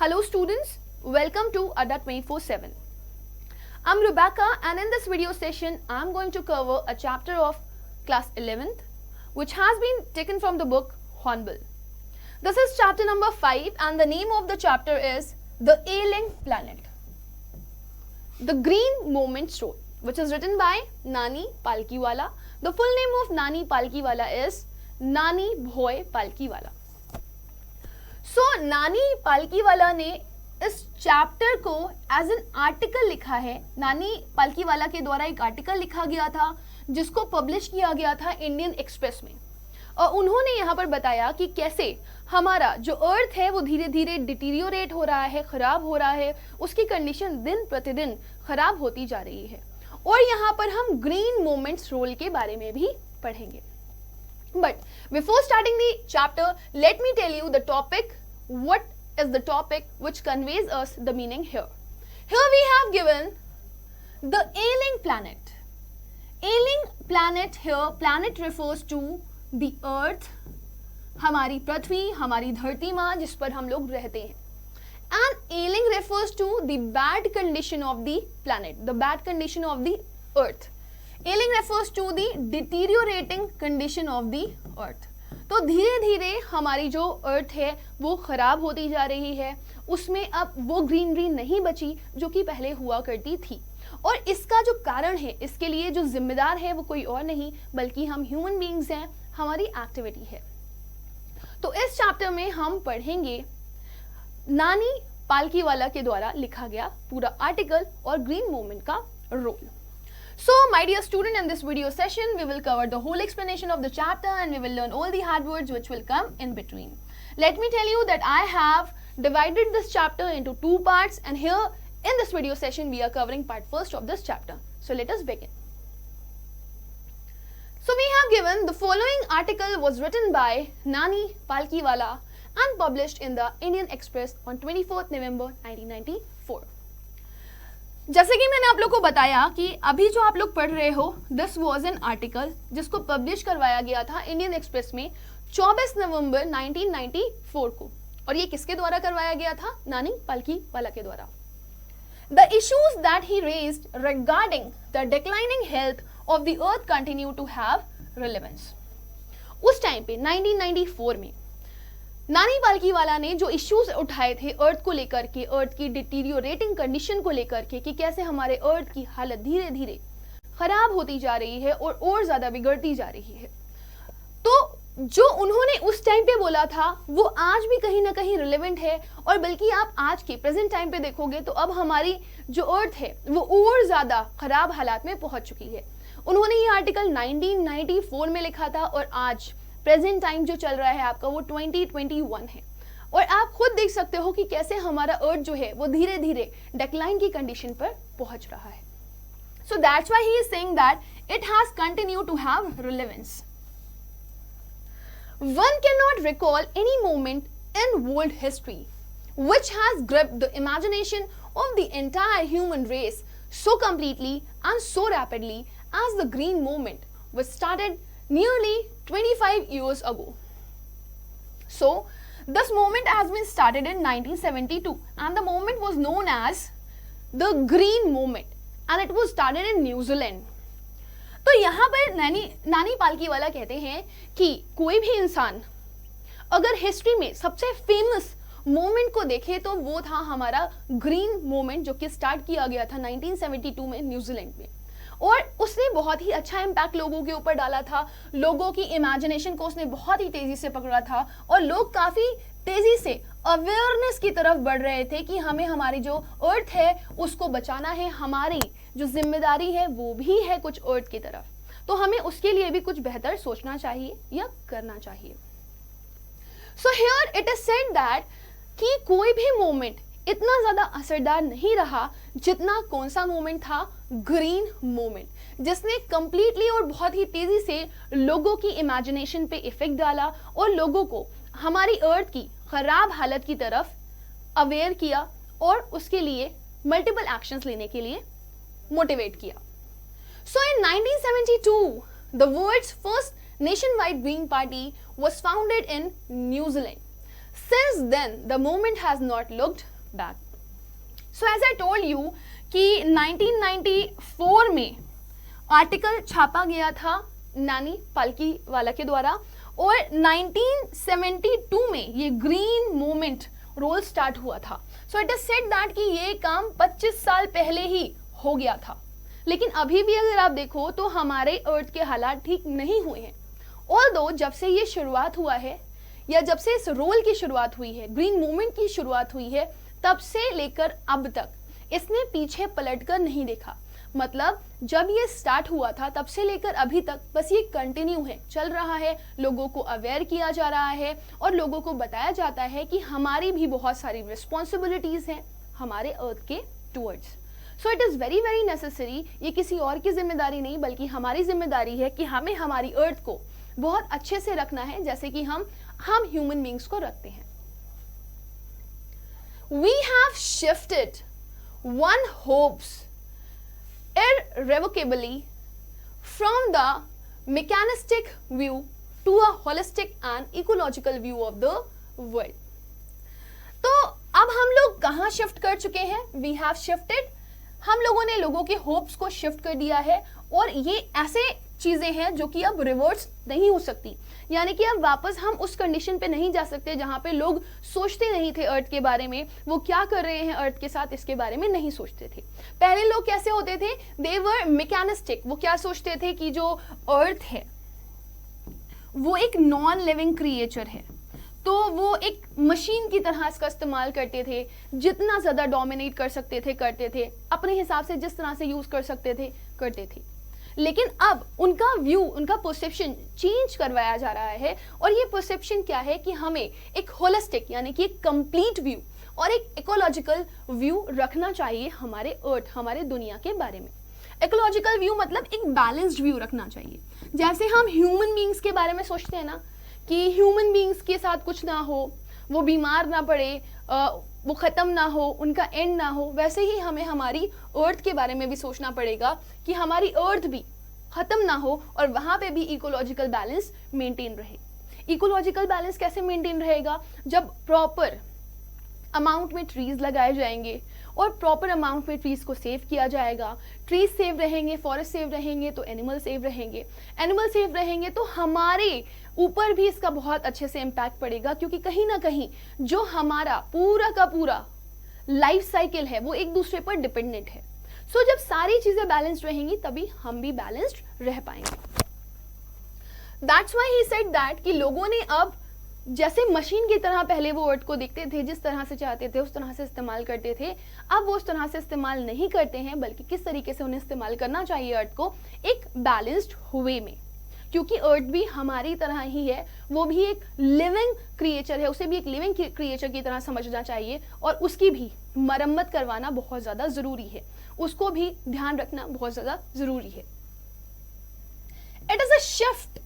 Hello students, welcome to Adda 24/7. I'm Rebecca and in this video session I'm going to cover a chapter of class 11th which has been taken from the book Hornbill. This is chapter number 5 and the name of the chapter is The Ailing Planet. The Green Moment's Role, which is written by Nani Palkhiwala. The full name of Nani Palkhiwala is Nani Bhoy Palkhiwala. So नानी पालकीवाला ने इस chapter को as an article लिखा है. नानी पालकीवाला के द्वारा एक आर्टिकल लिखा गया था जिसको पब्लिश किया गया था इंडियन एक्सप्रेस में और उन्होंने यहाँ पर बताया कि कैसे हमारा जो अर्थ है वो धीरे धीरे डिटीरियोरेट हो रहा है, खराब हो रहा है, उसकी कंडीशन दिन प्रतिदिन खराब होती जा रही है. और यहाँ पर हम ग्रीन मोमेंट्स रोल के बारे में भी पढ़ेंगे. But before starting the chapter, let me tell you the topic. What is the topic which conveys us the meaning here? Here we have given the ailing planet. Ailing planet here, planet refers to the earth, हमारी पृथ्वी, हमारी धरती माँ जिस पर हम लोग रहते हैं. And ailing refers to the bad condition of the planet, the bad condition of the earth. Ailing refers to the deteriorating condition of the earth. तो धीरे धीरे हमारी जो अर्थ है वो खराब होती जा रही है, उसमें अब वो ग्रीनरी नहीं बची जो कि पहले हुआ करती थी. और इसका जो कारण है, इसके लिए जो जिम्मेदार है वो कोई और नहीं बल्कि हम ह्यूमन बीइंग्स हैं, हमारी एक्टिविटी है. तो इस चैप्टर में हम पढ़ेंगे नानी पालकीवाला के द्वारा लिखा गया पूरा आर्टिकल और ग्रीन मूवमेंट का role. So, my dear student, in this video session, we will cover the whole explanation of the chapter and we will learn all the hard words which will come in between. Let me tell you that I have divided this chapter into two parts and here in this video session, we are covering part first of this chapter. So, let us begin. So, we have given the following article was written by Nani Palkhiwala and published in the Indian Express on 24th November 1994. जैसे कि मैंने आप लोग को बताया कि अभी जो आप लोग पढ़ रहे हो दिस वाज एन आर्टिकल जिसको पब्लिश करवाया गया था इंडियन एक्सप्रेस में 24 नवंबर 1994 को. और ये किसके द्वारा करवाया गया था? नानी पालकीवाला के द्वारा. The issues that he raised regarding the declining health of the earth continue to have relevance. उस टाइम पे 1994 में नानी पालकीवाला ने जो इश्यूज उठाए थे अर्थ को लेकर के, अर्थ की डिटीरियोरेटिंग कंडीशन को लेकर के कि कैसे हमारे अर्थ की हालत धीरे धीरे खराब होती जा रही है और ज्यादा बिगड़ती जा रही है. तो जो उन्होंने उस टाइम पे बोला था वो आज भी कहीं ना कहीं रिलेवेंट है और बल्कि आप आज के प्रेजेंट टाइम पे देखोगे तो अब हमारी जो अर्थ है वो और ज्यादा खराब हालात में पहुंच चुकी है. उन्होंने ये आर्टिकल 1994 में लिखा था और आज प्रेजेंट टाइम जो चल रहा है आपका वो 2021 है और आप खुद देख सकते हो कि कैसे हमारा अर्थ जो है वो धीरे धीरे डिक्लाइन की कंडीशन पर पहुंच रहा है. So that's why he is saying that it has continue to have relevance. One can not recall any moment in world history which has gripped the imagination of the entire human race so completely and so rapidly as the green movement was started nearly 25 years ago. So, this movement has been started in 1972 and the movement was known as the Green Movement and it was started in New Zealand. तो यहाँ पर नानी पालकीवाला कहते हैं कि कोई भी इंसान अगर हिस्ट्री में सबसे फेमस मूवमेंट को देखे तो वो था हमारा ग्रीन मूवमेंट जो कि स्टार्ट किया गया था 1972 में न्यूजीलैंड में. और उसने बहुत ही अच्छा इम्पैक्ट लोगों के ऊपर डाला था, लोगों की इमेजिनेशन को उसने बहुत ही तेजी से पकड़ा था और लोग काफी तेजी से अवेयरनेस की तरफ बढ़ रहे थे कि हमें हमारी जो अर्थ है उसको बचाना है, हमारी जो जिम्मेदारी है वो भी है कुछ अर्थ की तरफ, तो हमें उसके लिए भी कुछ बेहतर सोचना चाहिए या करना चाहिए. So here it is said that कि कोई भी मूवमेंट इतना ज्यादा असरदार नहीं रहा जितना कौन सा मूवमेंट था? ग्रीन मूवमेंट, जिसने कंप्लीटली और बहुत ही तेजी से लोगों की इमेजिनेशन पे इफेक्ट डाला और लोगों को हमारी अर्थ की खराब हालत की तरफ अवेयर किया और उसके लिए मल्टीपल एक्शंस लेने के लिए मोटिवेट किया. So in 1972 the world's first nationwide Green Party was founded in New Zealand. Since then, the movement has not looked back. So as I told you कि 1994 में आर्टिकल छापा गया था नानी पालकीवाला के द्वारा और 1972 में ये ग्रीन मूवमेंट रोल स्टार्ट हुआ था। So it is said that कि ये काम 25 साल पहले ही हो गया था, लेकिन अभी भी अगर आप देखो तो हमारे अर्थ के हालात ठीक नहीं हुए हैं। ऑल्दो जब से ये शुरुआत हुआ है या जब से इस रोल की शुरुआत हुई है, ग्रीन मूवमेंट की शुरुआत हुई है, तब से लेकर अब तक इसने पीछे पलटकर नहीं देखा। मतलब जब ये स्टार्ट हुआ था तब से लेकर अभी तक बस ये कंटिन्यू है, चल रहा है, लोगों को अवेयर किया जा रहा है और लोगों को बताया जाता है कि हमारी भी बहुत सारी रिस्पॉन्सिबिलिटीज हैं हमारे अर्थ के towards. So it is very very necessary, ये किसी और की जिम्मेदारी नहीं बल्कि हमारी जिम्मेदारी है कि हमें हमारी अर्थ को बहुत अच्छे से रखना है, जैसे कि हम ह्यूमन बींग्स को रखते हैं। We have shifted one hopes irrevocably from the mechanistic view to a holistic and ecological view of the world. तो अब हम लोग कहाँ शिफ्ट कर चुके हैं? We have shifted, हम लोगों ने लोगों के होप्स को शिफ्ट कर दिया है और ये ऐसे चीजें हैं जो कि अब रिवर्स नहीं हो सकती, यानी कि अब वापस हम उस कंडीशन पे नहीं जा सकते जहां पे लोग सोचते नहीं थे अर्थ के बारे में, वो क्या कर रहे हैं अर्थ के साथ इसके बारे में नहीं सोचते थे। पहले लोग कैसे होते थे? दे वर मैकेनिस्टिक, वो क्या सोचते थे कि जो अर्थ है वो एक नॉन लिविंग क्रिएचर है, तो वो एक मशीन की तरह इसका इस्तेमाल करते थे, जितना ज्यादा डोमिनेट कर सकते थे करते थे, अपने हिसाब से जिस तरह से यूज कर सकते थे करते थे। लेकिन अब उनका व्यू, उनका परसेप्शन चेंज करवाया जा रहा है और ये परसेप्शन क्या है कि हमें एक होलिस्टिक यानी कि एक कंप्लीट व्यू और एक इकोलॉजिकल व्यू रखना चाहिए हमारे अर्थ, हमारे दुनिया के बारे में। इकोलॉजिकल व्यू मतलब एक बैलेंस्ड व्यू रखना चाहिए। जैसे हम ह्यूमन बींग्स के बारे में सोचते हैं ना कि ह्यूमन बींग्स के साथ कुछ ना हो, वो बीमार ना पड़े, वो ख़त्म ना हो, उनका एंड ना हो, वैसे ही हमें हमारी अर्थ के बारे में भी सोचना पड़ेगा कि हमारी अर्थ भी ख़त्म ना हो और वहाँ पे भी इकोलॉजिकल बैलेंस मेंटेन रहे। इकोलॉजिकल बैलेंस कैसे मेंटेन रहेगा? जब प्रॉपर अमाउंट में ट्रीज लगाए जाएंगे और प्रॉपर अमाउंट में ट्रीज को सेव किया जाएगा। ट्रीज सेव रहेंगे, फॉरेस्ट सेव रहेंगे तो एनिमल सेव रहेंगे, एनिमल सेव रहेंगे तो हमारे ऊपर भी इसका बहुत अच्छे से इम्पैक्ट पड़ेगा, क्योंकि कहीं ना कहीं जो हमारा पूरा का पूरा लाइफ साइकिल है वो एक दूसरे पर डिपेंडेंट है। सो जब सारी चीजें बैलेंस्ड रहेंगी तभी हम भी बैलेंस्ड रह पाएंगे। That's why he said that कि लोगों ने अब जैसे मशीन की तरह पहले वो अर्थ को देखते थे, जिस तरह से चाहते थे उस तरह से इस्तेमाल करते थे, अब वो उस तरह से इस्तेमाल नहीं करते हैं, बल्कि किस तरीके से उन्हें इस्तेमाल करना चाहिए अर्थ को एक बैलेंस्ड वे में। क्योंकि अर्थ भी हमारी तरह ही है, वो भी एक लिविंग क्रिएचर है, उसे भी एक लिविंग क्रिएचर की तरह समझना चाहिए और उसकी भी मरम्मत करवाना बहुत ज़्यादा ज़रूरी है, उसको भी ध्यान रखना बहुत ज़्यादा ज़रूरी है। It is a shift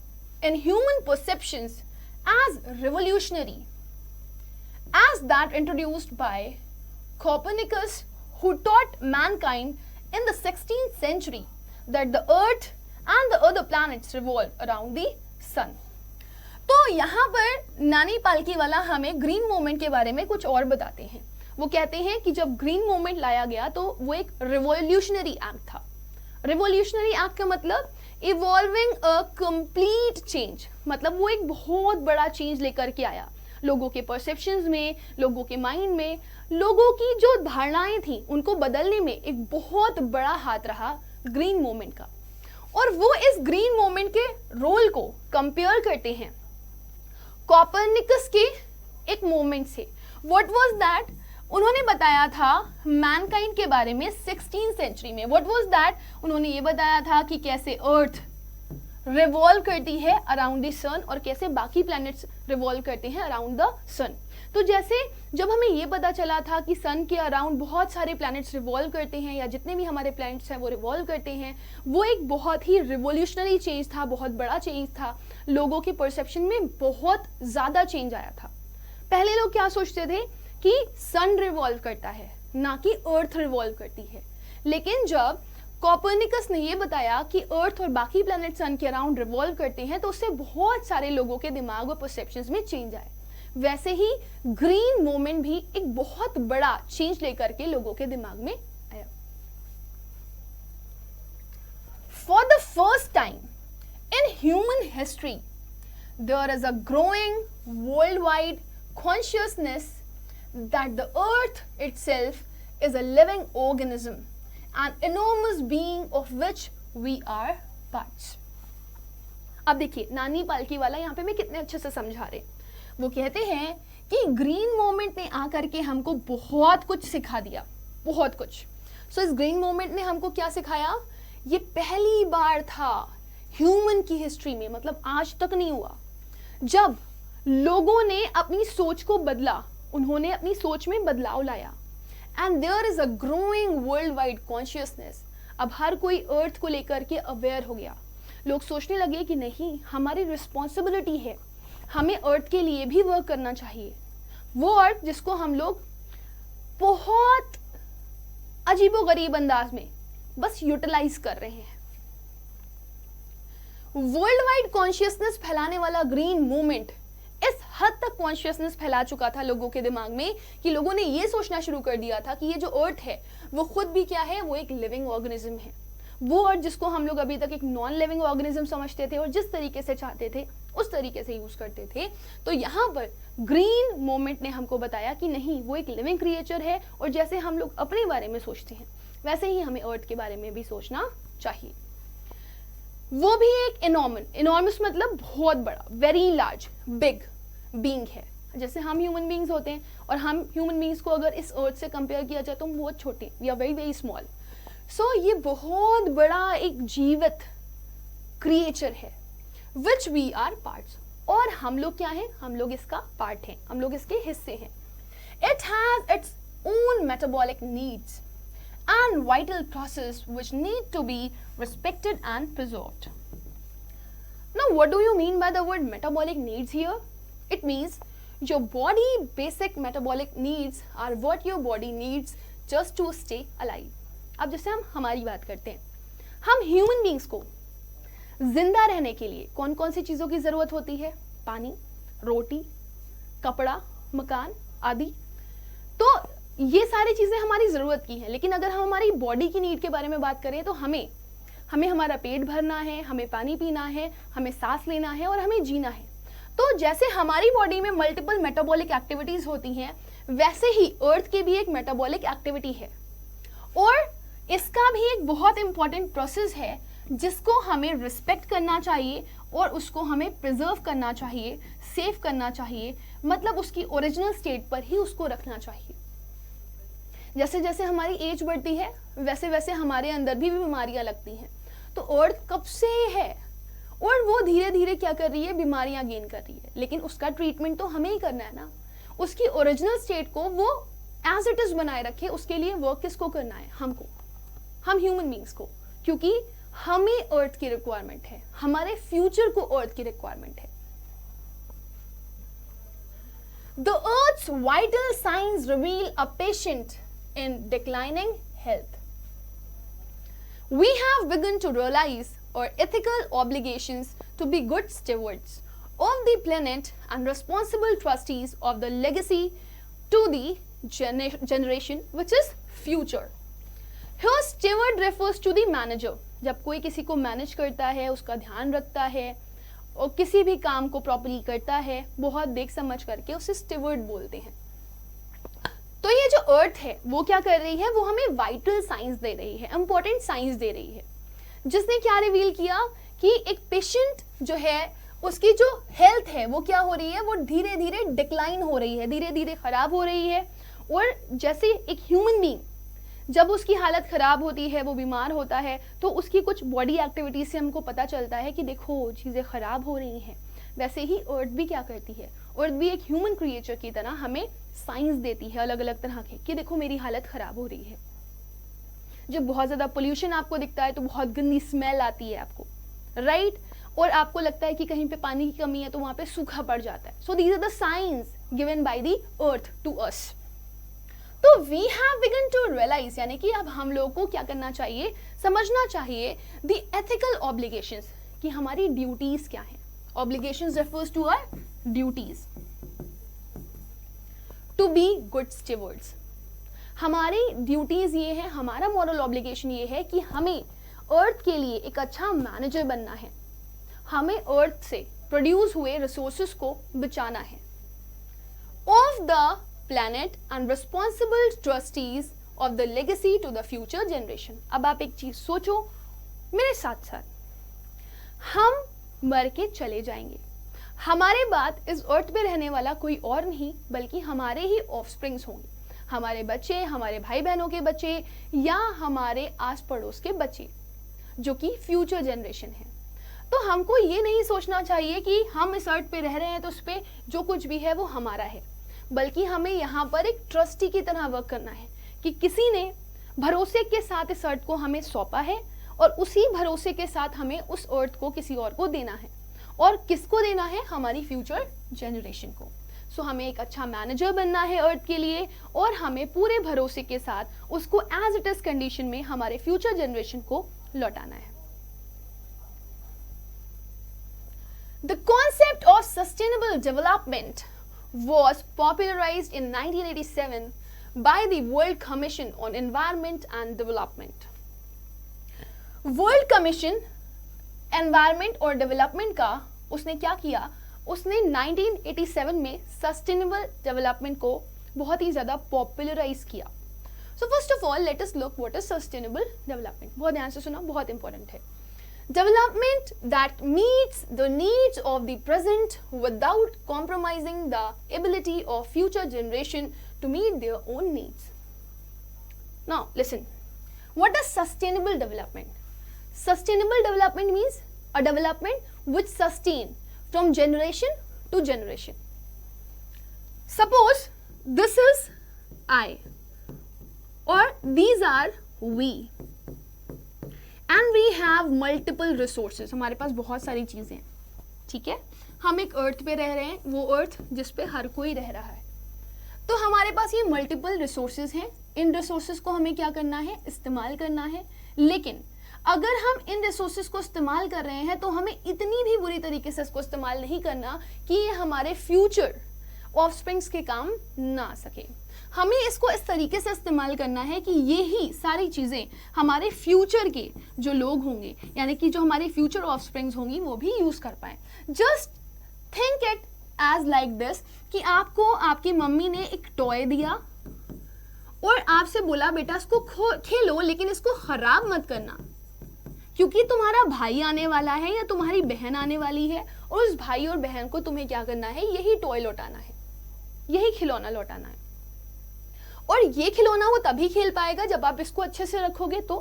in human perceptions as revolutionary as that introduced by Copernicus, who taught mankind in the 16th century that the earth and the other planets revolve around the sun. तो यहाँ पर नानी पालकीवाला हमें green movement के बारे में कुछ और बताते हैं। वो कहते हैं कि जब ग्रीन मूवमेंट लाया गया तो वो एक रिवॉल्यूशनरी एक्ट था। रिवॉल्यूशनरी एक्ट का मतलब इवॉल्विंग अ कंप्लीट चेंज, मतलब वो एक बहुत बड़ा चेंज लेकर के आया लोगों के परसेप्शंस में, लोगों के माइंड में, लोगों की जो धारणाएं थी उनको बदलने में एक बहुत बड़ा हाथ रहा ग्रीन मूवमेंट का। और वो इस ग्रीन मूवमेंट के रोल को कंपेयर करते हैं कॉपरनिकस के एक मूवमेंट से। What was that? उन्होंने बताया था मैनकाइंड के बारे में 16th सेंचुरी में। What was that? उन्होंने ये बताया था कि कैसे अर्थ रिवॉल्व करती है अराउंड द सन और कैसे बाकी प्लैनेट्स रिवॉल्व करते हैं अराउंड द सन। तो जैसे जब हमें ये पता चला था कि सन के अराउंड बहुत सारे प्लैनेट्स रिवॉल्व करते हैं या जितने भी हमारे प्लैनेट्स हैं वो रिवॉल्व करते हैं, वो एक बहुत ही रिवोल्यूशनरी चेंज था, बहुत बड़ा चेंज था। लोगों के परसेप्शन में बहुत ज़्यादा चेंज आया था। पहले लोग क्या सोचते थे कि सन रिवॉल्व करता है, ना कि अर्थ रिवॉल्व करती है। लेकिन जब कॉपरनिकस ने ये बताया कि अर्थ और बाकी प्लैनेट सन के अराउंड रिवॉल्व करते हैं तो उससे बहुत सारे लोगों के दिमाग और परसेप्शंस में चेंज आए। वैसे ही ग्रीन मूवमेंट भी एक बहुत बड़ा चेंज लेकर के लोगों के दिमाग में आया। For the first time in human history there is a growing world wide consciousness that the earth itself is a living organism, an enormous being of which we are parts. अब देखिए नानी पालकी वाला यहाँ पे मैं कितने अच्छे से समझा रहे। वो कहते हैं कि ग्रीन मूवमेंट ने आकर के हमको बहुत कुछ सिखा दिया, बहुत कुछ। सो इस ग्रीन मूवमेंट ने हमको क्या सिखाया? ये पहली बार था ह्यूमन की हिस्ट्री में, मतलब आज तक नहीं हुआ, जब लोगों ने अपनी सोच को बदला, उन्होंने अपनी सोच में बदलाव लाया। And there is a growing world wide consciousness. अब हर कोई अर्थ को लेकर के अवेयर हो गया। लोग सोचने लगे कि नहीं, हमारी रिस्पॉन्सिबिलिटी है, हमें अर्थ के लिए भी वर्क करना चाहिए। वो अर्थ जिसको हम लोग बहुत अजीबोगरीब अंदाज में बस यूटिलाइज कर रहे हैं। वर्ल्ड वाइड कॉन्शियसनेस फैलाने वाला ग्रीन मूवमेंट इस हद तक कॉन्शियसनेस फैला चुका था लोगों के दिमाग में कि लोगों ने ये सोचना शुरू कर दिया था कि ये जो अर्थ है वो खुद भी क्या है, वो एक लिविंग ऑर्गेनिज्म है। वो अर्थ जिसको हम लोग अभी तक एक नॉन लिविंग ऑर्गेनिज्म समझते थे और जिस तरीके से चाहते थे उस तरीके से यूज करते थे, तो यहाँ पर ग्रीन मूवमेंट ने हमको बताया कि नहीं, वो एक लिविंग क्रिएचर है और जैसे हम लोग अपने बारे में सोचते हैं वैसे ही हमें अर्थ के बारे में भी सोचना चाहिए। वो भी एक इनॉर्मस मतलब बहुत बड़ा, वेरी लार्ज, बिग बीइंग है। जैसे हम ह्यूमन बीइंग्स होते हैं और हम ह्यूमन बीइंग्स को अगर इस अर्थ से कंपेयर किया जाए तो हम बहुत छोटे, we are very very small. So ये बहुत बड़ा एक जीवित क्रिएचर है विच वी आर पार्ट्स। और हम लोग क्या हैं? हम लोग इसका पार्ट हैं, हम लोग इसके हिस्से हैं। It has its own metabolic needs and vital process which need to be respected and preserved. Now what do you mean by the word metabolic needs here? It means your body basic metabolic needs are what your body needs just to stay alive. अब जैसे हम हमारी बात करते हैं, हम human beings को जिंदा रहने के लिए कौन कौन सी चीज़ों की ज़रूरत होती है? पानी, रोटी, कपड़ा, मकान आदि। तो ये सारी चीज़ें हमारी ज़रूरत की हैं। लेकिन अगर हम हमारी बॉडी की नीड के बारे में बात करें तो हमें हमारा पेट भरना है, हमें पानी पीना है, हमें सांस लेना है और हमें जीना है। तो जैसे हमारी बॉडी में मल्टीपल मेटाबॉलिक एक्टिविटीज़ होती हैं, वैसे ही अर्थ की भी एक मेटाबॉलिक एक्टिविटी है और इसका भी एक बहुत इंपॉर्टेंट प्रोसेस है जिसको हमें रिस्पेक्ट करना चाहिए और उसको हमें प्रिजर्व करना चाहिए, सेव करना चाहिए, मतलब उसकी ओरिजिनल स्टेट पर ही उसको रखना चाहिए। जैसे जैसे हमारी एज बढ़ती है वैसे वैसे हमारे अंदर भी बीमारियां लगती हैं। तो अर्थ कब से है और वो धीरे धीरे क्या कर रही है? बीमारियां गेन कर रही है। लेकिन उसका ट्रीटमेंट तो हमें ही करना है ना। उसकी ओरिजिनल स्टेट को वो एज इट इज बनाए रखे, उसके लिए वर्क किसको करना है? हमको, हम ह्यूमन बींग्स को, क्योंकि हमें अर्थ की रिक्वायरमेंट है, हमारे फ्यूचर को अर्थ की रिक्वायरमेंट है। The Earth's vital signs reveal a patient in declining health. We have begun to realize our ethical obligations to be good stewards of the planet and responsible trustees of the legacy to the generation which is future. Here steward refers to the manager. जब कोई किसी को manage करता है, उसका ध्यान रखता है और किसी भी काम को प्रॉपर्ली करता है, बहुत देख समझ करके उसे स्टीवर्ड बोलते हैं। तो ये जो अर्थ है वो क्या कर रही है? वो हमें वाइटल साइंस दे रही है, इंपॉर्टेंट साइंस दे रही है, जिसने क्या रिवील किया कि एक पेशेंट जो है उसकी जो हेल्थ है वो क्या हो रही है? वो धीरे धीरे डिक्लाइन हो रही है, धीरे धीरे खराब हो रही है। और जैसे एक ह्यूमन बीइंग जब उसकी हालत खराब होती है, वो बीमार होता है, तो उसकी कुछ बॉडी एक्टिविटीज से हमको पता चलता है कि देखो चीज़ें खराब हो रही हैं। वैसे ही अर्थ भी क्या करती है? अर्थ भी एक ह्यूमन क्रिएचर की तरह हमें साइंस देती है अलग अलग तरह के कि देखो मेरी हालत खराब हो रही है। जब बहुत ज़्यादा पोल्यूशन आपको दिखता है तो बहुत गंदी स्मेल आती है आपको, राइट? और आपको लगता है कि कहीं पे पानी की कमी है तो वहाँ पे सूखा पड़ जाता है। So these are the signs given by the earth to us. तो we have begun to realize, यानी कि अब हम लोगों को क्या करना चाहिए? समझना चाहिए द एथिकल ऑब्लिगेशंस, कि हमारी ड्यूटीज क्या हैं। Obligations refers to our duties. To be good stewards. हमारी ड्यूटीज ये है, हमारा मॉरल ऑब्लिगेशन ये है कि हमें अर्थ के लिए एक अच्छा मैनेजर बनना है, हमें अर्थ से प्रोड्यूस हुए रिसोर्सेज को बचाना है। Of the planet and responsible trustees of the legacy to the future generation. अब आप एक चीज सोचो मेरे साथ साथ, हम मर के चले जाएंगे, हमारे बाद इस अर्थ पे रहने वाला कोई और नहीं बल्कि हमारे ही ऑफस्प्रिंग्स होंगे, हमारे बच्चे, हमारे भाई बहनों के बच्चे या हमारे आस पड़ोस के बच्चे, जो कि फ्यूचर जनरेशन है। तो हमको ये नहीं सोचना चाहिए कि हम इस अर्थ पे रह रहे हैं तो उस पे जो कुछ भी है वो हमारा है, बल्कि हमें यहाँ पर एक ट्रस्टी की तरह वर्क करना है कि किसी ने भरोसे के साथ इस अर्थ को हमें सौंपा है और उसी भरोसे के साथ हमें उस अर्थ को किसी और को देना है। और किसको देना है? हमारी फ्यूचर जनरेशन को। सो हमें एक अच्छा मैनेजर बनना है अर्थ के लिए और हमें पूरे भरोसे के साथ उसको एज इट इज कंडीशन में हमारे फ्यूचर जनरेशन को लौटाना है। The concept of sustainable development was popularized in 1987 by the World Commission on Environment and Development. World Commission Environment और Development का उसने क्या किया? उसने 1987 में सस्टेनेबल डेवलपमेंट को बहुत ही ज़्यादा पॉपुलराइज किया। So first of all let us look what is sustainable development. बहुत ध्यान से सुना, बहुत इंपॉर्टेंट है। Development that meets the needs of the present without compromising the ability of future generation to meet their own needs. Now listen, what is sustainable development? Sustainable development means a development which sustain from generation to generation. Suppose this is I or these are we. And we have multiple resources. हमारे पास बहुत सारी चीज़ें हैं, ठीक है। हम एक अर्थ पे रह रहे हैं, वो अर्थ जिस पे हर कोई रह रहा है। तो हमारे पास ये मल्टीपल रिसोर्सेज हैं। इन रिसोर्सेज को हमें क्या करना है? इस्तेमाल करना है। लेकिन अगर हम इन रिसोर्सेज को इस्तेमाल कर रहे हैं तो हमें इतनी भी बुरी तरीके से इसको इस्तेमाल नहीं करना कि ये हमारे फ्यूचर ऑफस्प्रिंग्स के काम ना आ सके। हमें इसको इस तरीके से इस्तेमाल करना है कि ये ही सारी चीज़ें हमारे फ्यूचर के जो लोग होंगे, यानी कि जो हमारे फ्यूचर ऑफस्प्रिंग्स होंगी, वो भी यूज़ कर पाएँ। Just think it as like this कि आपको आपकी मम्मी ने एक टॉय दिया और आपसे बोला बेटा इसको खेलो लेकिन इसको खराब मत करना, क्योंकि तुम्हारा भाई आने वाला है या तुम्हारी बहन आने वाली है और उस भाई और बहन को तुम्हें क्या करना है? यही टॉय लौटाना है, यही खिलौना लौटाना है। और ये खिलौना वो तभी खेल पाएगा जब आप इसको अच्छे से रखोगे तो।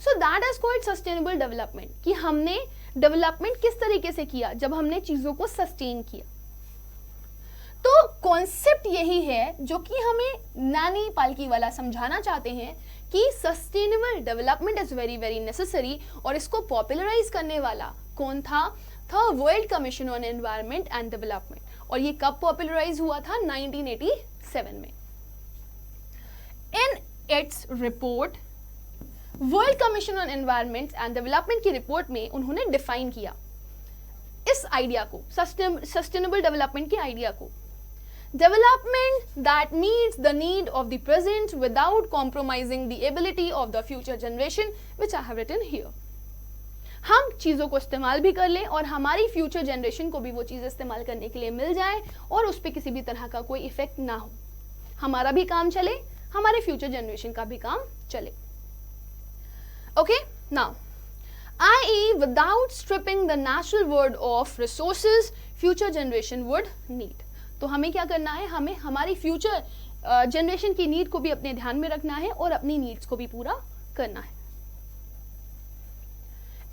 So that is called sustainable development, कि हमने डेवलपमेंट किस तरीके से किया? जब हमने चीजों को सस्टेन किया। तो कॉन्सेप्ट यही है जो कि हमें नानी पालकीवाला समझाना चाहते हैं कि sustainable development is very very necessary. और इसको पॉपुलराइज करने वाला कौन था? World commission on environment and development. और ये कब पॉपुलराइज हुआ था? 1987 में। In its report, world commission on environment and development की रिपोर्ट में उन्होंने डिफाइन किया इस आइडिया को, सस्टेनेबल डेवलपमेंट के आइडिया को। Development that meets the need of the present without compromising the ability of the future generation which I have written here. हम चीज़ों को इस्तेमाल भी कर लें और हमारी फ्यूचर जनरेशन को भी वो चीज़ इस्तेमाल करने के लिए मिल जाए और उस पर किसी भी तरह का कोई इफेक्ट ना हो। हमारा भी काम चले, हमारे फ्यूचर जनरेशन का भी काम चले। Okay, now i.e. without stripping the natural world of resources future generation would need। तो हमें क्या करना है? हमें हमारी फ्यूचर जनरेशन की नीड को भी अपने ध्यान में रखना है और अपनी नीड्स को भी पूरा करना है।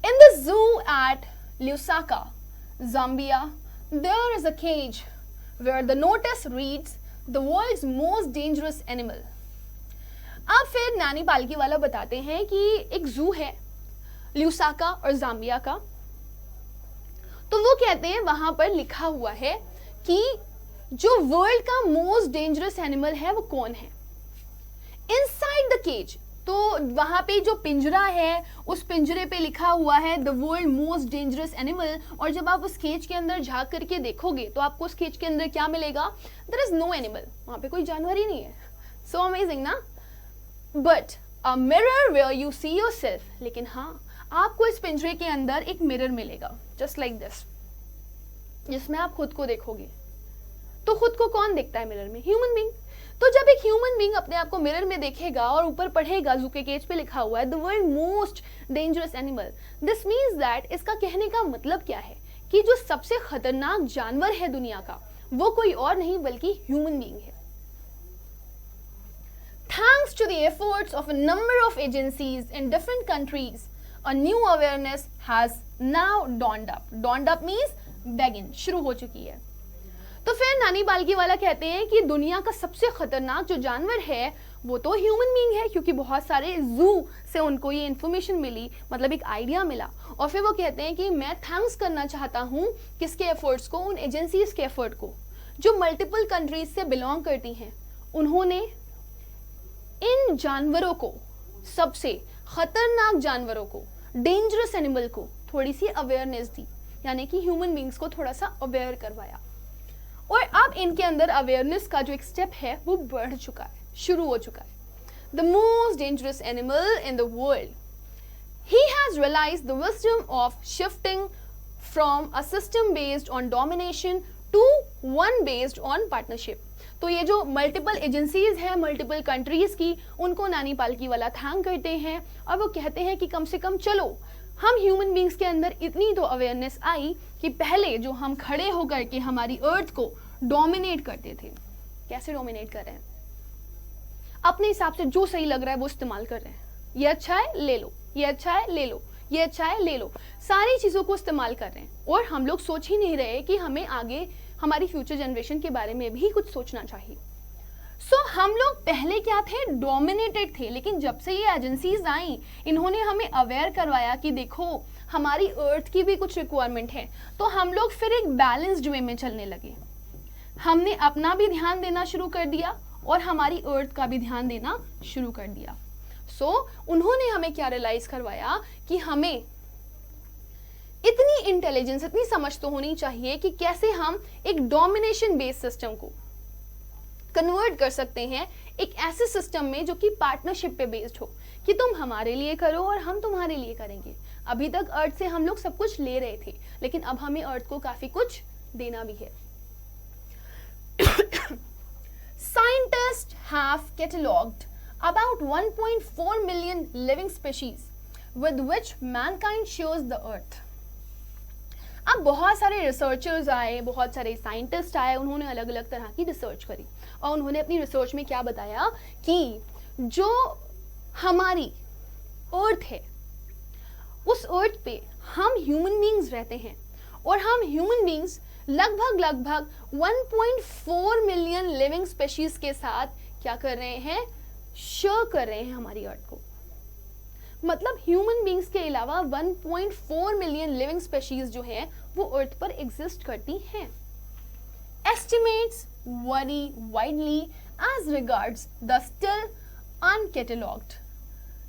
In the zoo at Lusaka, Zambia, there is a cage where the notice reads the world's most dangerous animal। अब फिर नानी पालकीवाला बताते हैं कि एक जू है ल्यूसाका और जाम्बिया का। तो वो कहते हैं वहां पर लिखा हुआ है कि जो वर्ल्ड का मोस्ट डेंजरस एनिमल है वो कौन है। इनसाइड द केज, तो वहाँ पे जो पिंजरा है उस पिंजरे पे लिखा हुआ है the world most dangerous animal, और जब आप उस केज के अंदर झांक करके देखोगे तो आपको उस केज के अंदर क्या मिलेगा? देयर इज नो एनिमल, वहाँ पे कोई जानवर ही नहीं है। सो अमेजिंग ना? But a mirror where you see yourself, लेकिन हाँ आपको इस पिंजरे के अंदर एक मिरर मिलेगा जस्ट लाइक दिस, जिसमें आप खुद को देखोगे। तो खुद को कौन देखता है मिरर में? Human being. तो जब एक ह्यूमन बीइंग अपने आप को मिरर में देखेगा और ऊपर पढ़ेगा जू के केज पे लिखा हुआ है the world most dangerous animal, this means that, इसका कहने का मतलब क्या है कि जो सबसे खतरनाक जानवर है दुनिया का वो कोई और नहीं बल्कि ह्यूमन बीइंग है। Thanks to the efforts of a number of agencies in different countries, a new awareness has now dawned up. Dawned up means begin, शुरू हो चुकी है। तो फिर नानी बाल्कीवाला कहते हैं कि दुनिया का सबसे खतरनाक जो जानवर है वो तो ह्यूमन बीइंग है, क्योंकि बहुत सारे जू से उनको ये इन्फॉर्मेशन मिली, मतलब एक आइडिया मिला। और फिर वो कहते हैं कि मैं थैंक्स करना चाहता हूँ किसके एफर्ट्स को? उन एजेंसीज के एफर्ट को जो मल्टीपल कंट्रीज से बिलोंग करती हैं। उन्होंने इन जानवरों को, सबसे खतरनाक जानवरों को, डेंजरस एनिमल को थोड़ी सी अवेयरनेस दी, यानी कि ह्यूमन बीइंग्स को थोड़ा सा अवेयर करवाया। और अब इनके अंदर अवेयरनेस का जो एक स्टेप है वो बढ़ चुका है, शुरू हो चुका है। The most dangerous animal in the world, he has realized the wisdom of shifting from a system based on domination to one based on partnership. तो ये जो मल्टीपल एजेंसीज हैं मल्टीपल कंट्रीज की, उनको नानी पाल्कीवाला थैंक करते हैं और वो कहते हैं कि कम से कम चलो हम ह्यूमन बीइंग्स के अंदर इतनी तो अवेयरनेस आई कि पहले जो हम खड़े होकर के हमारी अर्थ को डोमिनेट करते थे, कैसे डोमिनेट कर रहे हैं? अपने हिसाब से जो सही लग रहा है वो इस्तेमाल कर रहे हैं। ये अच्छा है ले लो, ये अच्छा है ले लो, ये अच्छा है ले लो, सारी चीजों को इस्तेमाल कर रहे हैं। और हम लोग सोच ही नहीं रहे कि हमें आगे हमारी फ्यूचर जनरेशन के बारे में भी कुछ सोचना चाहिए। सो हम लोग पहले क्या थे? डोमिनेटेड थे। लेकिन जब से ये एजेंसीज आई, इन्होंने हमें अवेयर करवाया कि देखो हमारी अर्थ की भी कुछ रिक्वायरमेंट है, तो हम लोग फिर एक बैलेंस्ड वे में चलने लगे। हमने अपना भी ध्यान देना शुरू कर दिया और हमारी अर्थ का भी ध्यान देना शुरू कर दिया। सो उन्होंने हमें क्या रियलाइज करवाया कि हमें इतनी इंटेलिजेंस, इतनी समझ तो होनी चाहिए कि कैसे हम एक डोमिनेशन बेस्ड सिस्टम को कन्वर्ट कर सकते हैं एक ऐसे सिस्टम में जो कि पार्टनरशिप पे बेस्ड हो, कि तुम हमारे लिए करो और हम तुम्हारे लिए करेंगे। अभी तक अर्थ से हम लोग सब कुछ ले रहे थे, लेकिन अब हमें अर्थ को काफी कुछ देना भी है। Scientists have catalogued about 1.4 million living species with which mankind shares the earth. अब बहुत सारे रिसर्चर्स आए, बहुत सारे साइंटिस्ट आए, उन्होंने अलग अलग तरह की रिसर्च करी और उन्होंने अपनी रिसर्च में क्या बताया कि जो हमारी अर्थ है उस अर्थ पे हम ह्यूमन बीइंग्स रहते हैं और हम ह्यूमन बीइंग्स लगभग 1.4 मिलियन लिविंग स्पीशीज के साथ क्या कर रहे हैं? शेयर कर रहे हैं हमारी अर्थ को। मतलब ह्यूमन बीइंग्स के अलावा 1.4 मिलियन लिविंग स्पीशीज जो है वो अर्थ पर एग्जिस्ट करती हैं। Estimates vary widely as regards the still uncatalogued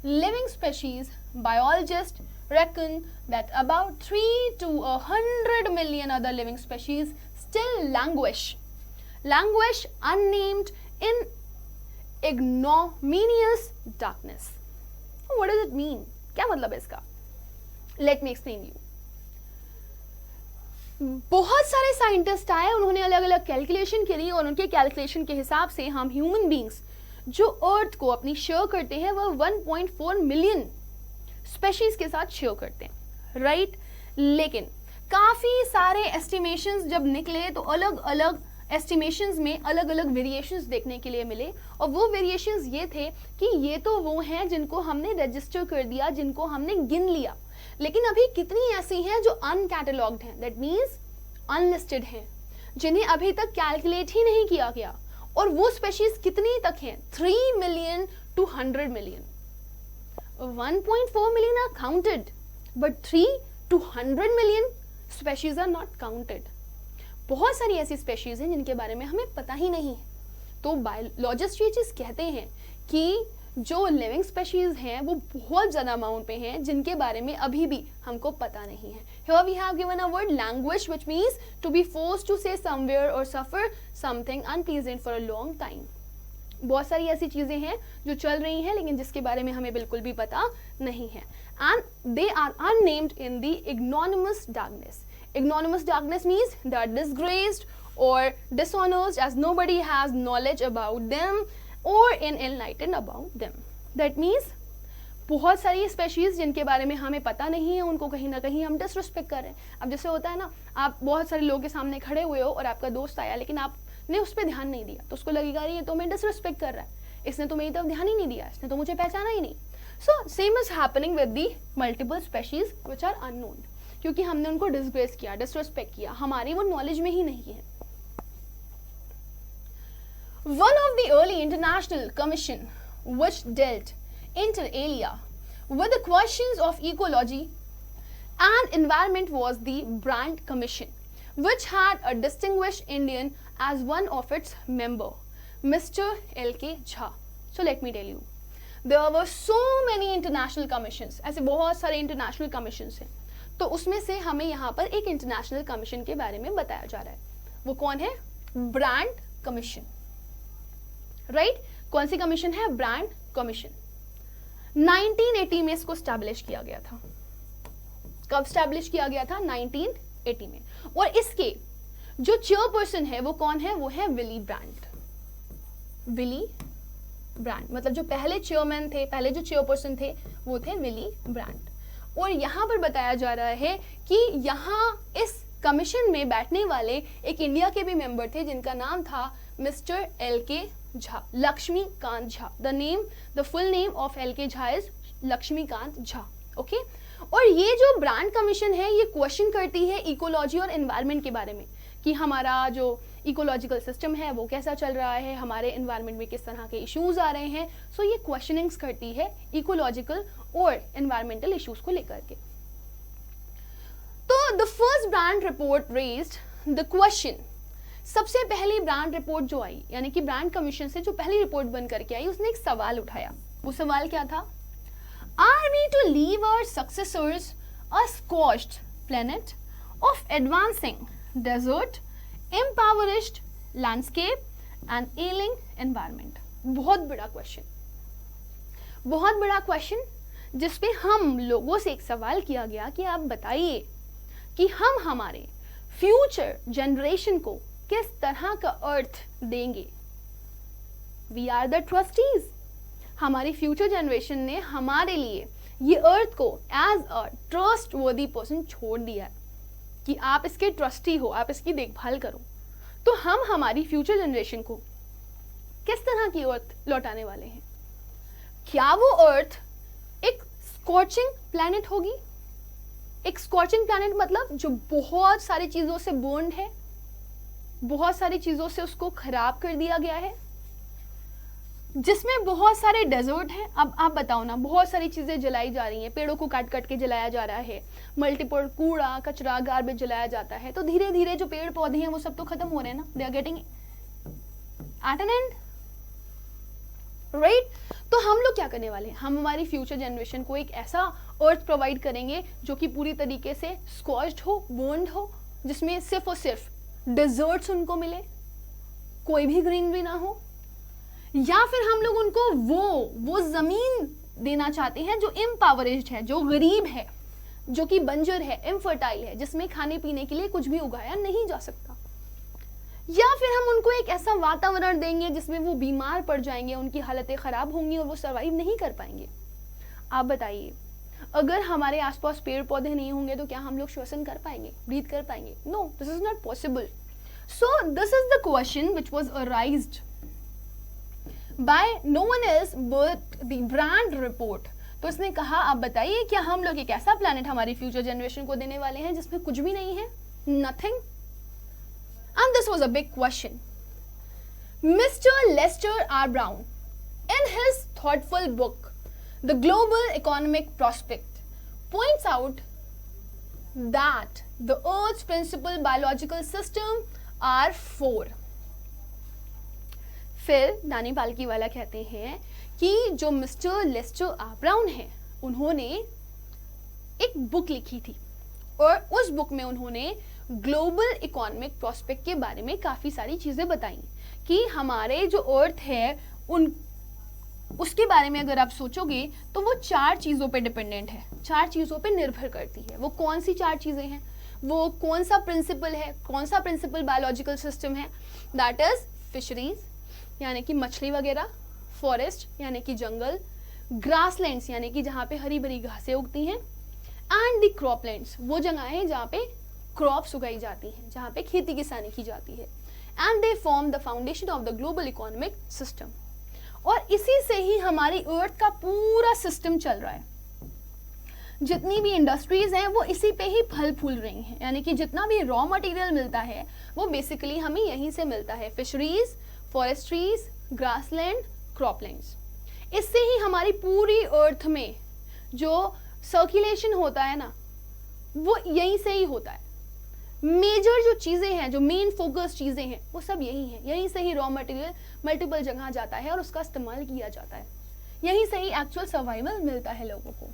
living species. Biologists reckon that about 3 to 100 million other living species still languish unnamed in ignominious darkness. What does it mean? क्या मतलब है इसका? Let me explain you. बहुत सारे scientist आए, उन्होंने अलग अलग कैलकुलेशन करी और उनके कैलकुलेशन के हिसाब से हम ह्यूमन बीइंग्स जो अर्थ को अपनी शेयर करते हैं वह 1.4 मिलियन स्पीशीज के साथ शेयर करते हैं, राइट? लेकिन काफी सारे एस्टिमेशंस जब निकले तो अलग अलग एस्टिमेशंस में अलग अलग वेरिएशंस देखने के लिए मिले और वो वेरिएशंस ये थे कि ये तो वो हैं जिनको हमने रजिस्टर कर दिया, जिनको हमने गिन लिया, लेकिन अभी कितनी ऐसी हैं जो अनकैटलॉग्ड हैं, दैट मीन्स अनलिस्टेड हैं, जिन्हें अभी तक कैलकुलेट ही नहीं किया गया। और वो स्पीशीज कितनी तक हैं? 3 million to 100 million. 1.4 million are counted, but 3 to 100 million species are not counted. बहुत सारी ऐसी स्पीशीज हैं जिनके बारे में हमें पता ही नहीं है। तो बायोलॉजिस्ट ये चीज कहते हैं कि जो लिविंग स्पेशीज हैं वो बहुत ज़्यादा अमाउंट पे हैं जिनके बारे में अभी भी हमको पता नहीं है. Here we have given a word languish which means to be forced to say somewhere or suffer something unpleasant for a long time. बहुत सारी ऐसी चीज़ें हैं जो चल रही हैं लेकिन जिसके बारे में हमें बिल्कुल भी पता नहीं है. And they are unnamed in the ignominious darkness. Ignominious darkness means they are disgraced or dishonored as nobody has knowledge about them or in enlightened about them. That means बहुत सारी स्पेशीज जिनके बारे में हमें पता नहीं है उनको कहीं ना कहीं हम डिसरिस्पेक्ट कर रहे हैं. अब जैसे होता है ना, आप बहुत सारे लोगों के सामने खड़े हुए हो और आपका दोस्त आया लेकिन आपने उस पर ध्यान नहीं दिया तो उसको लगेगा ये तो मैं डिसरिस्पेक्ट कर रहा है, इसने तो मेरी तरफ ध्यान ही नहीं दिया, इसने तो मुझे पहचाना ही नहीं. So same is happening with the multiple species which are unknown, क्योंकि हमने उनको डिसग्रेस किया, डिसरिस्पेक्ट किया, हमारी वो नॉलेज में ही नहीं है. One of the early international commission which dealt inter alia with the questions of ecology and environment was the Brand Commission, which had a distinguished Indian as one of its member, Mr. L.K. Jha. So let me tell you, there were so many international commissions. ऐसे बहुत सारे international commissions हैं. तो उसमें से हमें यहाँ पर एक international commission के बारे में बताया जा रहा है. वो कौन है? Brand Commission. राइट कौन सी कमीशन है? Brand commission. 1980 में इसको स्टैब्लिश किया गया था. कब स्टैब्लिश किया गया था? 1980 में. और इसके जो चेयरपर्सन है वो कौन है? वो है विली ब्रांड. विली ब्रांड मतलब जो पहले चेयरमैन थे, पहले जो चेयरपर्सन थे वो थे विली ब्रांड. और यहाँ पर बताया जा रहा है कि यहाँ इस कमीशन में बैठने वाले एक इंडिया के भी मेंबर थे जिनका नाम था mister L K. Jha, Laxmikant Jha. The full name of L K. Jha is Laxmikant Jha. Okay. और ये जो ब्रांड कमीशन है ये क्वेश्चन करती है इकोलॉजी और एनवायरनमेंट के बारे में कि हमारा जो इकोलॉजिकल सिस्टम है वो कैसा चल रहा है, हमारे एनवायरनमेंट में किस तरह के इश्यूज आ रहे हैं. सो ये क्वेश्चनिंग्स करती है इकोलॉजिकल और एनवायरमेंटल इश्यूज को लेकर के. तो the first brand report raised the question. सबसे पहली ब्रांड रिपोर्ट जो आई यानी कि ब्रांड कमीशन से जो पहली रिपोर्ट बन करके आई उसने एक सवाल उठाया. वो सवाल क्या था? Are we to leave our successors a scorched planet of advancing desert, impoverished landscape and ailing environment. बहुत बड़ा क्वेश्चन, बहुत बड़ा क्वेश्चन जिसपे हम लोगों से एक सवाल किया गया कि आप बताइए कि हम हमारे फ्यूचर जनरेशन को किस तरह का अर्थ देंगे. We are the trustees. हमारी फ्यूचर जनरेशन ने हमारे लिए ये अर्थ को as a trustworthy person छोड़ दिया है कि आप इसके ट्रस्टी हो, आप इसकी देखभाल करो. तो हम हमारी फ्यूचर जनरेशन को किस तरह की अर्थ लौटाने वाले हैं? क्या वो अर्थ एक स्कॉचिंग प्लैनेट होगी? एक स्कॉचिंग प्लैनेट मतलब जो बहुत सारी चीजों से बर्न्ड है, बहुत सारी चीजों से उसको खराब कर दिया गया है, जिसमें बहुत सारे डेजर्ट हैं. अब आप बताओ ना, बहुत सारी चीजें जलाई जा रही हैं, पेड़ों को काट काट के जलाया जा रहा है, मल्टीपल कूड़ा कचरा गार्बेज जलाया जाता है. तो धीरे धीरे जो पेड़ पौधे हैं वो सब तो खत्म हो रहे हैं ना. They are getting at an end, right. तो हम लोग क्या करने वाले हैं? हम हमारी फ्यूचर जनरेशन को एक ऐसा अर्थ प्रोवाइड करेंगे जो कि पूरी तरीके से स्कॉच्ड हो, बर्न्ड हो, जिसमें सिर्फ और सिर्फ डेजर्ट्स उनको मिले, कोई भी ग्रीनरी ना हो. या फिर हम लोग उनको वो जमीन देना चाहते हैं जो इम्पावरिश्ड है, जो गरीब है, जो कि बंजर है, इनफर्टाइल है, जिसमें खाने पीने के लिए कुछ भी उगाया नहीं जा सकता. या फिर हम उनको एक ऐसा वातावरण देंगे जिसमें वो बीमार पड़ जाएंगे, उनकी हालतें खराब होंगी और वो सर्वाइव नहीं कर पाएंगे. आप बताइए, अगर हमारे आसपास पेड़ पौधे नहीं होंगे तो क्या हम लोग श्वसन कर पाएंगे, ब्रीथ कर पाएंगे? No, this is not possible. So this is the question which was arised by no one else but the brand report. तो इसने कहा, आप बताइए क्या हम लोग एक ऐसा प्लैनेट हमारी फ्यूचर जनरेशन को देने वाले हैं जिसमें कुछ भी नहीं है, nothing. And this was a big question. Mr. Lester R. Brown, in his thoughtful book, The Global Economic Prospect, points out that the Earth's principal biological system are four. फिर नानी पालकी वाला कहते हैं कि जो मिस्टर लेस्टर ब्राउन है, उन्होंने एक बुक लिखी थी और उस बुक में उन्होंने ग्लोबल इकोनॉमिक प्रोस्पेक्ट के बारे में काफ़ी सारी चीज़ें बताई कि हमारे जो अर्थ है उसके बारे में अगर आप सोचोगे तो वो 4 चीज़ों पे डिपेंडेंट है, 4 चीज़ों पे निर्भर करती है। वो कौन सी 4 चीज़ें हैं, वो कौन सा प्रिंसिपल है, कौन सा प्रिंसिपल बायोलॉजिकल सिस्टम है, दैट इज फिशरीज यानी कि मछली वगैरह, फॉरेस्ट यानी कि जंगल, ग्रासलैंड्स यानी कि जहाँ पे हरी भरी घासें उगती हैं, एंड द क्रॉपलैंड्स वो जगह है जहाँ पे क्रॉप्स उगाई जाती हैं, जहाँ पे खेती किसानी की जाती है। And they form the foundation of the global economic system. और इसी से ही हमारी अर्थ का पूरा सिस्टम चल रहा है। जितनी भी इंडस्ट्रीज हैं वो इसी पे ही फल फूल रही हैं, यानी कि जितना भी रॉ मटेरियल मिलता है वो बेसिकली हमें यहीं से मिलता है, फिशरीज, फॉरेस्ट्रीज, ग्रासलैंड, क्रॉपलैंड्स। इससे ही हमारी पूरी अर्थ में जो सर्कुलेशन होता है ना, वो यहीं से ही होता है। मेजर जो चीज़ें हैं, जो मेन फोकस चीज़ें हैं, वो सब यही हैं। यहीं से ही रॉ मटेरियल मल्टीपल जगह जाता है और उसका इस्तेमाल किया जाता है। यहीं से ही एक्चुअल सर्वाइवल मिलता है लोगों को।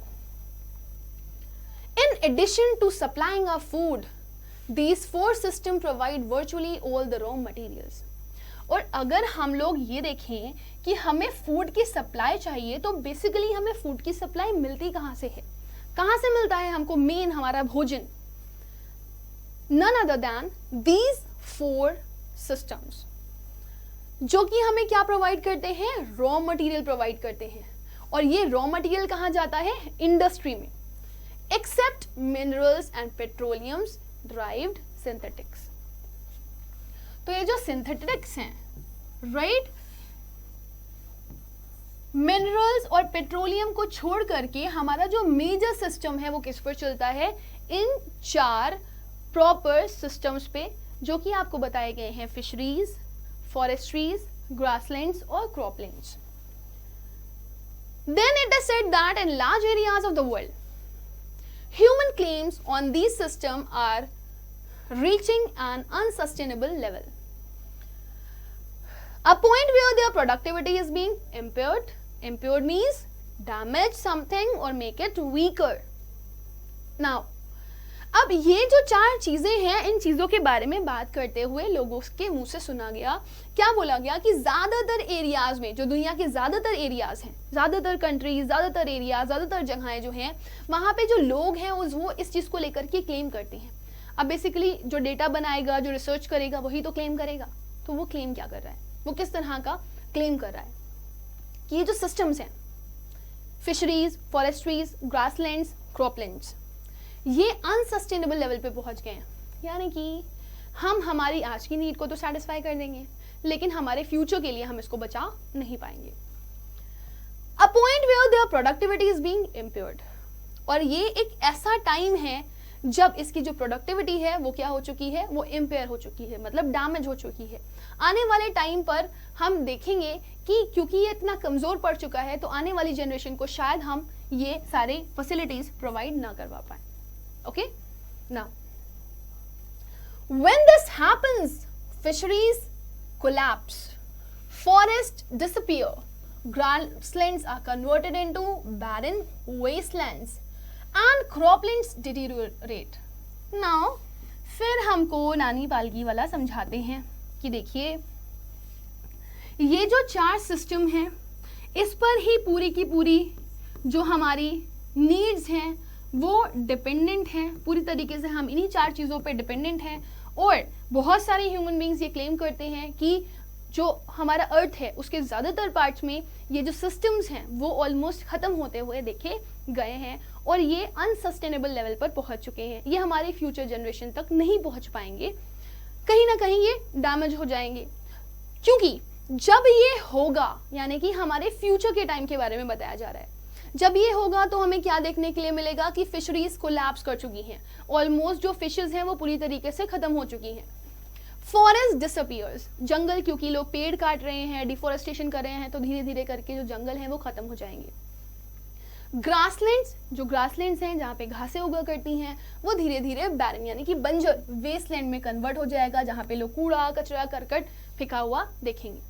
In addition to supplying our food, these 4 systems provide virtually all the raw materials. और अगर हम लोग ये देखें कि हमें फूड की सप्लाई चाहिए तो बेसिकली हमें फूड की सप्लाई मिलती कहाँ से है, कहाँ से मिलता है हमको मेन हमारा भोजन? None other than these 4 systems, जो कि हमें क्या प्रोवाइड करते हैं? रॉ मटेरियल प्रोवाइड करते हैं। और ये रॉ मटेरियल कहाँ जाता है? इंडस्ट्री में। Except minerals and petroleums derived synthetics. तो ये जो सिंथेटिक्स हैं, राइट, मिनरल्स और पेट्रोलियम को छोड़ करके हमारा जो मेजर सिस्टम है वो किस पर चलता है? इन 4 प्रॉपर सिस्टम्स पे, जो कि आपको बताए गए हैं, फिशरीज, फॉरेस्ट्रीज, ग्रासलैंड्स और croplands. Then it is said that in large areas of the world, human claims on these systems are reaching an unsustainable level. A point where their productivity is being impaired. Impaired means damage something or make it weaker. Now, अब ये जो 4 चीजें हैं, इन चीजों के बारे में बात करते हुए लोगों के मुंह से सुना गया, क्या बोला गया कि ज्यादातर एरियाज में, जो दुनिया के ज्यादातर एरियाज हैं, ज्यादातर कंट्रीज, ज्यादातर एरियाज, ज्यादातर जगहें जो हैं, वहां पे जो लोग हैं वो इस चीज को लेकर के क्लेम करते हैं। अब बेसिकली जो डेटा बनाएगा, जो रिसर्च करेगा, वही तो क्लेम करेगा। तो वो क्लेम क्या कर रहा है? वो किस तरह का क्लेम कर रहा है कि ये जो सिस्टम्स हैं, फिशरीज, फॉरेस्ट्रीज, ग्रासलैंड्स, क्रॉपलैंड्स, ये अनसस्टेनेबल लेवल पे पहुंच गए हैं। यानी कि हम हमारी आज की नीड को तो सेटिस्फाई कर देंगे, लेकिन हमारे फ्यूचर के लिए हम इसको बचा नहीं पाएंगे। A point where there productivity is being impaired. और ये एक ऐसा टाइम है जब इसकी जो प्रोडक्टिविटी है वो क्या हो चुकी है? वो इम्पेयर हो चुकी है, मतलब डैमेज हो चुकी है। आने वाले टाइम पर हम देखेंगे कि क्योंकि ये इतना कमजोर पड़ चुका है, तो आने वाली जनरेशन को शायद हम ये सारे फैसिलिटीज प्रोवाइड ना करवा पाए। Okay, now when this happens, fisheries collapse, forests disappear, grasslands are converted into barren wastelands and croplands deteriorate. Now फिर हमको नानी पालकी वाला समझाते हैं कि देखिए, ये जो 4 सिस्टम हैं, इस पर ही पूरी की पूरी जो हमारी नीड्स हैं वो डिपेंडेंट हैं। पूरी तरीके से हम इन्हीं 4 चीज़ों पे डिपेंडेंट हैं। और बहुत सारे ह्यूमन बींग्स ये क्लेम करते हैं कि जो हमारा अर्थ है उसके ज़्यादातर पार्ट्स में ये जो सिस्टम्स हैं वो ऑलमोस्ट ख़त्म होते हुए देखे गए हैं और ये अनसस्टेनेबल लेवल पर पहुंच चुके हैं। ये हमारी फ्यूचर जनरेशन तक नहीं पहुंच पाएंगे, कहीं ना कहीं ये डैमेज हो जाएंगे। क्योंकि जब ये होगा, यानी कि हमारे फ्यूचर के टाइम के बारे में बताया जा रहा है, जब ये होगा तो हमें क्या देखने के लिए मिलेगा कि फिशरीज कोलैप्स कर चुकी हैं। ऑलमोस्ट जो फिशेस हैं वो पूरी तरीके से खत्म हो चुकी हैं। फॉरेस्ट डिसअपियर्स, जंगल, क्योंकि लोग पेड़ काट रहे हैं, डिफोरेस्टेशन कर रहे हैं, तो धीरे धीरे करके जो जंगल हैं वो खत्म हो जाएंगे। ग्रासलैंड्स, जो ग्रासलैंड्स हैं जहाँ पे घासें उगा करती हैं, वो धीरे धीरे बैरन यानी कि बंजर वेस्टलैंड में कन्वर्ट हो जाएगा, जहाँ पे लोग कूड़ा कचरा करकट फेंका हुआ देखेंगे।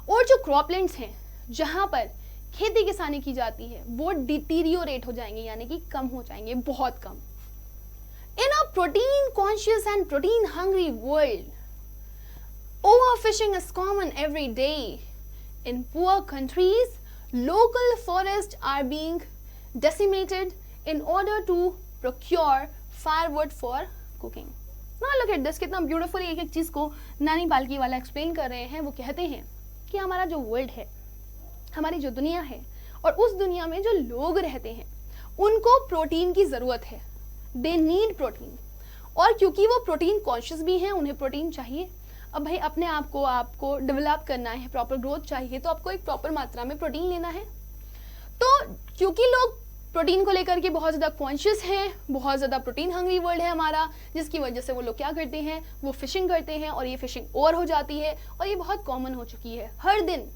और जो क्रॉपलैंड्स हैं जहाँ पर खेती किसानी की जाती है वो डिटीरियोरेट हो जाएंगे, यानी कि कम हो जाएंगे, बहुत कम। In a protein conscious and protein hungry world, overfishing is common every day. In poor countries, local forests are being decimated in order to procure firewood for cooking. Now look at this, कितना beautifully एक एक चीज को नानी पालकी वाला explain कर रहे हैं। वो कहते हैं कि हमारा जो वर्ल्ड है, हमारी जो दुनिया है, और उस दुनिया में जो लोग रहते हैं उनको प्रोटीन की जरूरत है। दे नीड प्रोटीन, और क्योंकि वो प्रोटीन कॉन्शियस भी हैं, उन्हें प्रोटीन चाहिए। अब भाई अपने आप को आपको डेवलप करना है, प्रॉपर ग्रोथ चाहिए, तो आपको एक प्रॉपर मात्रा में प्रोटीन लेना है। तो क्योंकि लोग प्रोटीन को लेकर के बहुत ज़्यादा कॉन्शियस हैं, बहुत ज़्यादा प्रोटीन हंग्री वर्ल्ड है हमारा, जिसकी वजह से वो लोग क्या करते हैं, वो फिशिंग करते हैं, और ये फिशिंग ओवर हो जाती है, और ये बहुत कॉमन हो चुकी है। हर दिन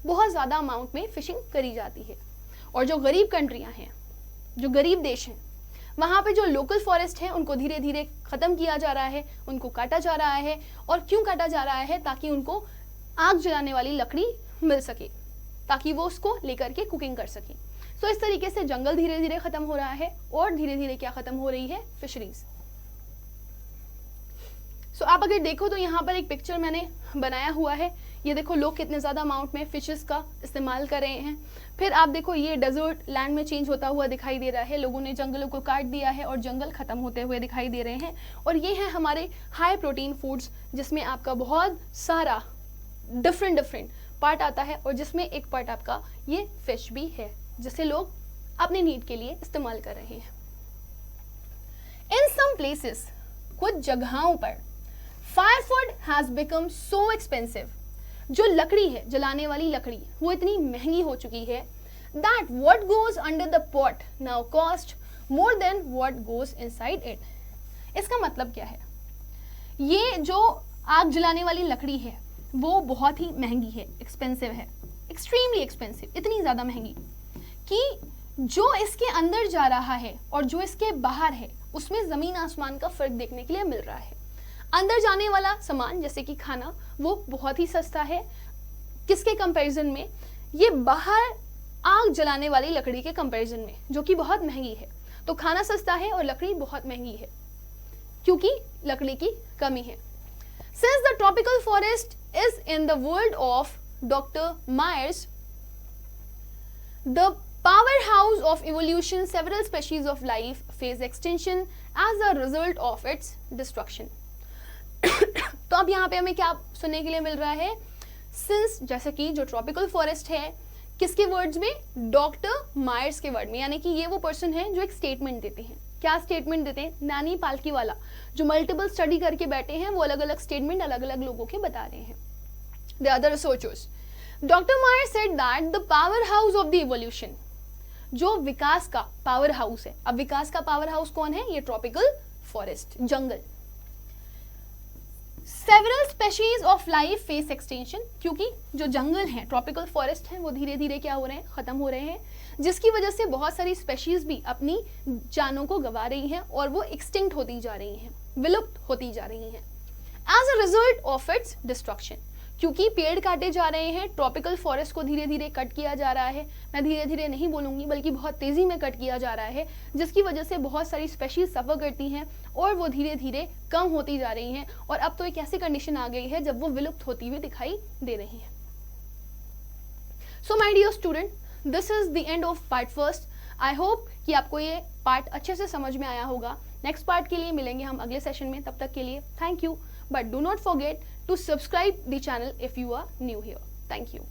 बहुत ज़्यादा अमाउंट में फिशिंग करी जाती है। और जो गरीब कंट्रियाँ हैं, जो गरीब देश हैं, वहाँ पे जो लोकल फॉरेस्ट हैं उनको धीरे धीरे ख़त्म किया जा रहा है, उनको काटा जा रहा है। और क्यों काटा जा रहा है? ताकि उनको आग जलाने वाली लकड़ी मिल सके, ताकि वो उसको लेकर के कुकिंग कर सके। तो इस तरीके से जंगल धीरे धीरे ख़त्म हो रहा है, और धीरे धीरे क्या ख़त्म हो रही है? फिशरीज। सो आप अगर देखो तो यहाँ पर एक पिक्चर मैंने बनाया हुआ है। ये देखो लोग कितने ज़्यादा अमाउंट में फिशेस का इस्तेमाल कर रहे हैं। फिर आप देखो ये डेजर्ट लैंड में चेंज होता हुआ दिखाई दे रहा है, लोगों ने जंगलों को काट दिया है और जंगल ख़त्म होते हुए दिखाई दे रहे हैं। और ये है हमारे हाई प्रोटीन फूड्स, जिसमें आपका बहुत सारा डिफरेंट पार्ट आता है, और जिसमें एक पार्ट आपका ये फिश भी है, जिसे लोग अपने नीड के लिए इस्तेमाल कर रहे हैं। इन सम प्लेसेस, कुछ जगहों पर, firewood has become so expensive, जो लकड़ी है, जलाने वाली लकड़ी, वो इतनी महंगी हो चुकी है, that what goes under the pot now cost more than what goes inside it. इसका मतलब क्या है? ये जो आग जलाने वाली लकड़ी है वो बहुत ही महंगी है, एक्सपेंसिव है, एक्सट्रीमली एक्सपेंसिव, इतनी ज़्यादा महंगी कि जो इसके अंदर जा रहा है और जो इसके बाहर है उसमें ज़मीन आसमान का फ़र्क देखने के लिए मिल रहा है। अंदर जाने वाला सामान जैसे कि खाना, वो बहुत ही सस्ता है, किसके कंपैरिजन में? ये बाहर आग जलाने वाली लकड़ी के कंपैरिजन में, जो कि बहुत महंगी है। तो खाना सस्ता है और लकड़ी बहुत महंगी है, क्योंकि लकड़ी की कमी है। Since the tropical forest is in the world of Dr. Myers, the powerhouse of evolution, several species of life face extinction as a result of its destruction. तो अब यहाँ पे हमें क्या सुनने के लिए मिल रहा है? सिंस, जैसे कि जो ट्रॉपिकल फॉरेस्ट है, किसके वर्ड्स में? डॉक्टर मायर्स के वर्ड में। यानी कि ये वो पर्सन है जो एक स्टेटमेंट देते हैं। क्या स्टेटमेंट देते हैं? नानी पालकी वाला जो मल्टीपल स्टडी करके बैठे हैं, वो अलग अलग स्टेटमेंट अलग अलग लोगों के बता रहे हैं। The other researchers, doctor Myers said that the power house of the evolution, जो विकास का पावर हाउस है। अब विकास का पावर हाउस कौन है? ये tropical forest, jungle. Several species of life face extension, क्योंकि जो जंगल हैं, ट्रॉपिकल फॉरेस्ट हैं, वो धीरे धीरे क्या हो रहे हैं? खत्म हो रहे हैं, जिसकी वजह से बहुत सारी स्पेशीज भी अपनी जानों को गंवा रही हैं और वो एक्सटिंक्ट होती जा रही हैं, विलुप्त होती जा रही हैं as a result of its destruction. क्योंकि पेड़ काटे जा रहे हैं, ट्रॉपिकल फॉरेस्ट को धीरे धीरे कट किया जा रहा है। मैं धीरे धीरे नहीं बोलूँगी, बल्कि बहुत तेज़ी में कट किया जा रहा है, जिसकी वजह से बहुत सारी स्पेशीज सफ़र करती हैं और वो धीरे धीरे कम होती जा रही हैं। और अब तो एक ऐसी कंडीशन आ गई है जब वो विलुप्त होती हुई दिखाई दे रही हैं। So my dear student, this is the end of part first. I hope कि आपको ये पार्ट अच्छे से समझ में आया होगा। नेक्स्ट पार्ट के लिए मिलेंगे हम अगले सेशन में। तब तक के लिए thank you, but do not forget to subscribe the channel if you are new here. Thank you.